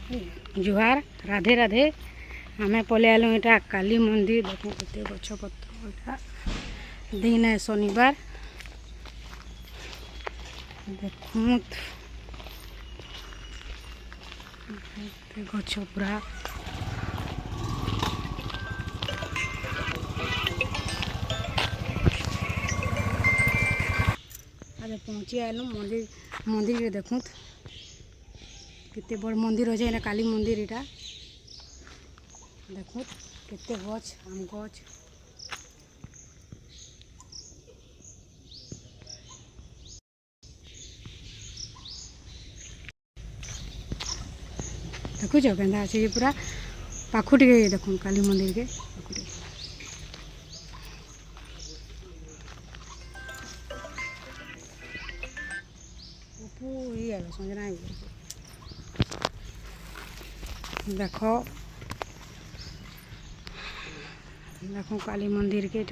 जुहार राधे राधे आमे पले आलु एटा काली मंदिर देखो केते गछ पत्र एटा दिन है शनिवार देखो गछ पूरा आज पहुँची आलु मंदिर मंदिर देखूँ केते बड़ मंदिर अच्छे ना काली मंदिर इटा देखो केते गछ आम गछ देखुच केन्दा अच्छे पूरा पाखु टे देखो काली मंदिर के संजना देखो देखो काली मंदिर के